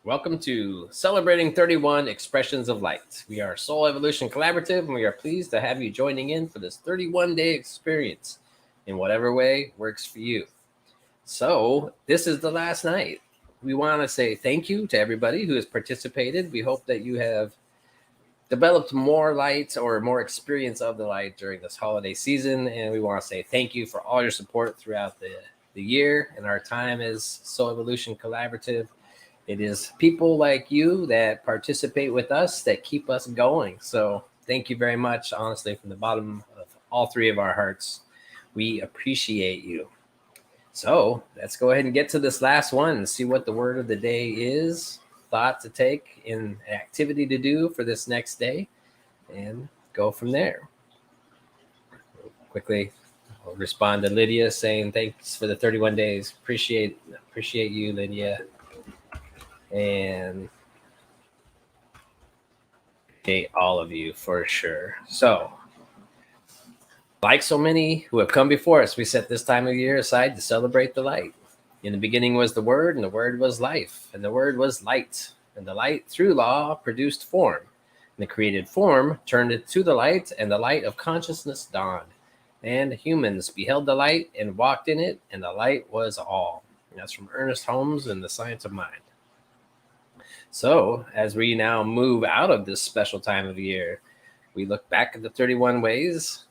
Welcome to Celebrating 31 Expressions of Light. We are Soul Evolution Collaborative, and we are pleased to have you joining in for this 31-day experience in whatever way works for you. So, this is the last night. We want to say thank you to everybody who has participated. We hope that you have developed more light or more experience of the light during this holiday season, and we want to say thank you for all your support throughout the year and our time as Soul Evolution Collaborative. It is people like you that participate with us that keep us going. So thank you very much, honestly, from the bottom of all three of our hearts. We appreciate you. So let's go ahead and get to this last one and see what the word of the day is, thought to take, and activity to do for this next day, and go from there. Quickly, I'll respond to Lydia saying thanks for the 31 days. Appreciate you, Lydia. And all of you for sure. So, like so many who have come before us, we set this time of year aside to celebrate the light. In the beginning was the Word, and the Word was life, and the Word was light. And the light, through law, produced form. And the created form turned it to the light, and the light of consciousness dawned. And humans beheld the light and walked in it, and the light was all. And that's from Ernest Holmes and the Science of Mind. So, as we now move out of this special time of year, we look back at the 31 ways.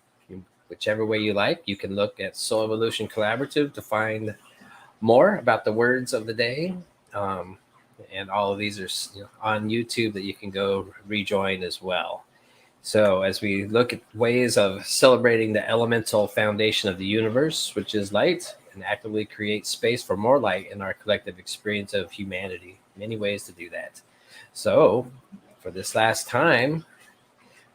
Whichever way you like, you can look at Soul Evolution Collaborative to find more about the words of the day. And all of these are on YouTube that you can go rejoin as well. So, as we look at ways of celebrating the elemental foundation of the universe, which is light, and actively create space for more light in our collective experience of humanity. Many ways to do that. So, for this last time,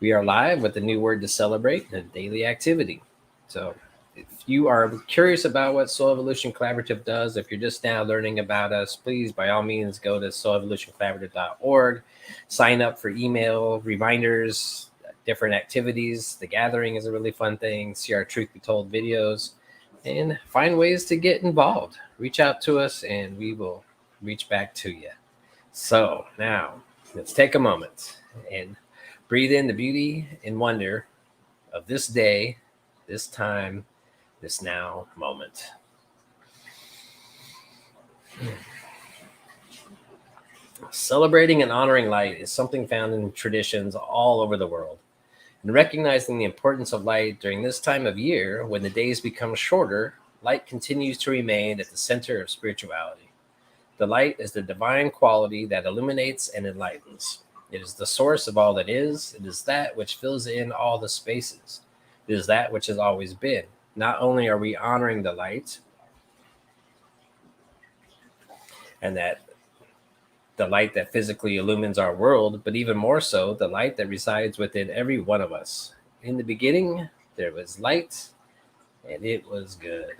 we are live with a new word to celebrate and a daily activity. So, if you are curious about what Soul Evolution Collaborative does, if you're just now learning about us, please, by all means, go to soulevolutioncollaborative.org, sign up for email reminders, different activities. The gathering is a really fun thing. See our Truth Be Told videos, and find ways to get involved. Reach out to us, and we will reach back to you. So now let's take a moment and breathe in the beauty and wonder of this day, this time, this now moment. Celebrating and honoring light is something found in traditions all over the world. And recognizing the importance of light during this time of year, when the days become shorter, light continues to remain at the center of spirituality. The light is the divine quality that illuminates and enlightens. It is the source of all that is. It is that which fills in all the spaces. It is that which has always been. Not only are we honoring the light, and that the light that physically illumines our world, but even more so, the light that resides within every one of us. In the beginning, there was light, and it was good.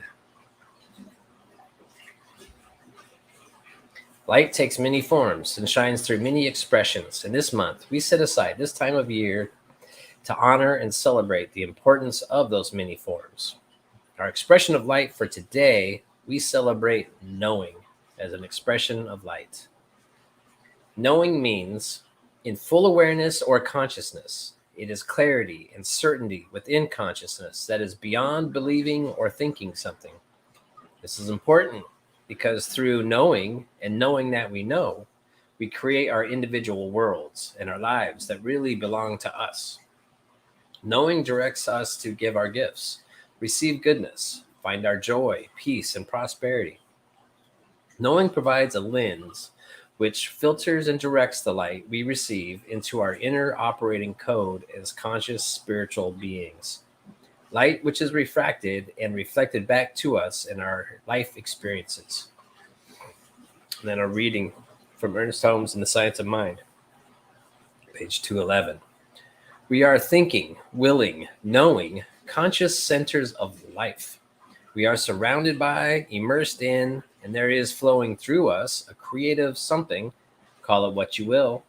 Light takes many forms and shines through many expressions. And this month, we set aside this time of year to honor and celebrate the importance of those many forms. Our expression of light for today, we celebrate knowing as an expression of light. Knowing means in full awareness or consciousness. It is clarity and certainty within consciousness that is beyond believing or thinking something. This is important because through knowing and knowing that we know, we create our individual worlds and our lives that really belong to us. Knowing directs us to give our gifts, receive goodness, find our joy, peace, and prosperity. Knowing provides a lens which filters and directs the light we receive into our inner operating code as conscious spiritual beings. Light which is refracted and reflected back to us in our life experiences. And then a reading from Ernest Holmes in The Science of Mind, page 211. We are thinking, willing, knowing, conscious centers of life. We are surrounded by, immersed in, and there is flowing through us a creative something, call it what you will.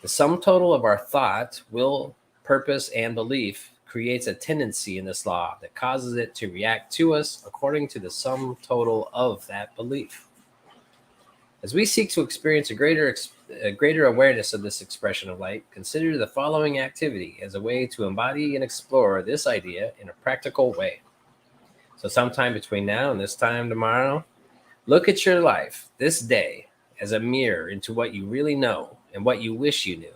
The sum total of our thought, will, purpose, and belief creates a tendency in this law that causes it to react to us according to the sum total of that belief. As we seek to experience a greater awareness of this expression of light, consider the following activity as a way to embody and explore this idea in a practical way. So, sometime between now and this time tomorrow, look at your life this day as a mirror into what you really know and what you wish you knew.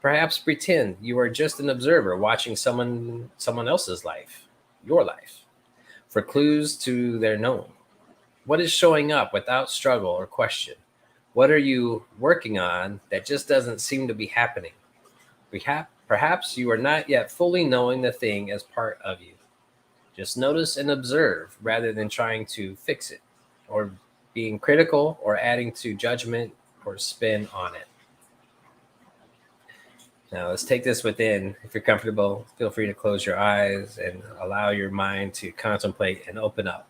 Perhaps pretend you are just an observer watching someone else's life, your life, for clues to their known. What is showing up without struggle or question? What are you working on that just doesn't seem to be happening? Perhaps you are not yet fully knowing the thing as part of you. Just notice and observe rather than trying to fix it or being critical or adding to judgment or spin on it. Now, let's take this within. If you're comfortable, feel free to close your eyes and allow your mind to contemplate and open up.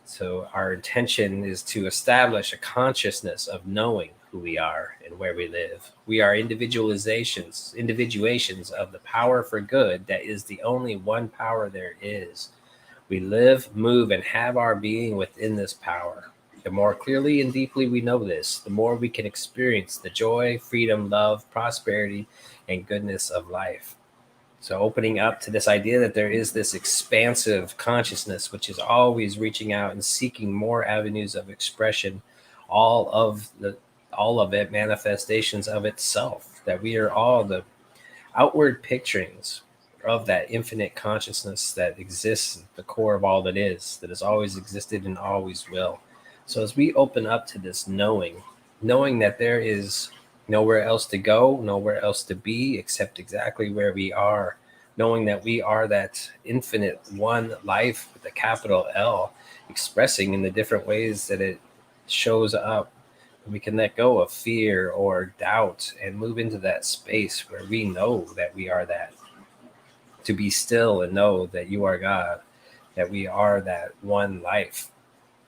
So, our intention is to establish a consciousness of knowing who we are and where we live. We are individuations of the power for good that is the only one power there is. We live, move, and have our being within this power. The more clearly and deeply we know this, the more we can experience the joy, freedom, love, prosperity, and goodness of life. So, opening up to this idea that there is this expansive consciousness which is always reaching out and seeking more avenues of expression, all of it manifestations of itself. That we are all the outward picturings of that infinite consciousness that exists at the core of all that has always existed and always will. So as we open up to this knowing that there is nowhere else to go, nowhere else to be except exactly where we are, knowing that we are that infinite one life with a capital L, expressing in the different ways that it shows up. We can let go of fear or doubt and move into that space where we know that we are that. To be still and know that you are God, that we are that one life.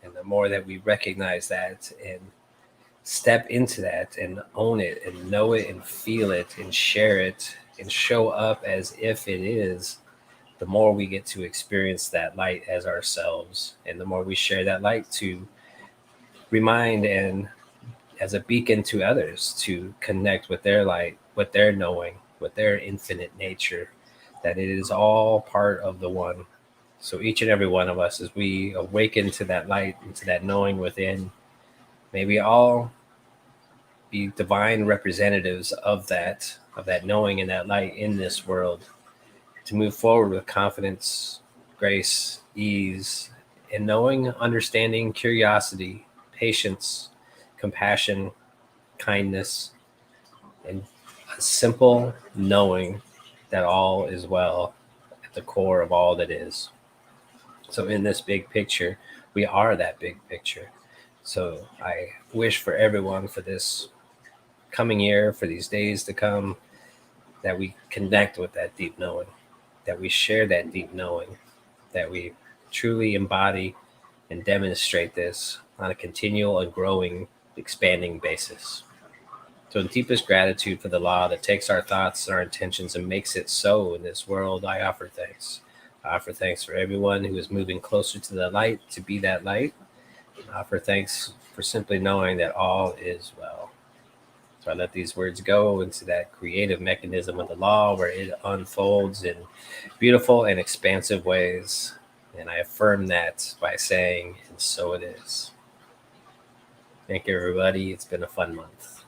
And the more that we recognize that and step into that and own it and know it and feel it and share it and show up as if it is, the more we get to experience that light as ourselves. And the more we share that light to remind and as a beacon to others to connect with their light, with their knowing, with their infinite nature, that it is all part of the one. So each and every one of us, as we awaken to that light and to that knowing within, may we all be divine representatives of that knowing and that light in this world, to move forward with confidence, grace, ease, and knowing, understanding, curiosity, patience, compassion, kindness, and a simple knowing that all is well at the core of all that is. So in this big picture, we are that big picture. So I wish for everyone for this coming year, for these days to come, that we connect with that deep knowing, that we share that deep knowing, that we truly embody and demonstrate this on a continual and growing, expanding basis. So in deepest gratitude for the law that takes our thoughts and our intentions and makes it so in this world, I offer thanks. I offer thanks for everyone who is moving closer to the light, to be that light. I offer thanks for simply knowing that all is well. So I let these words go into that creative mechanism of the law where it unfolds in beautiful and expansive ways. And I affirm that by saying, and so it is. Thank you, everybody. It's been a fun month.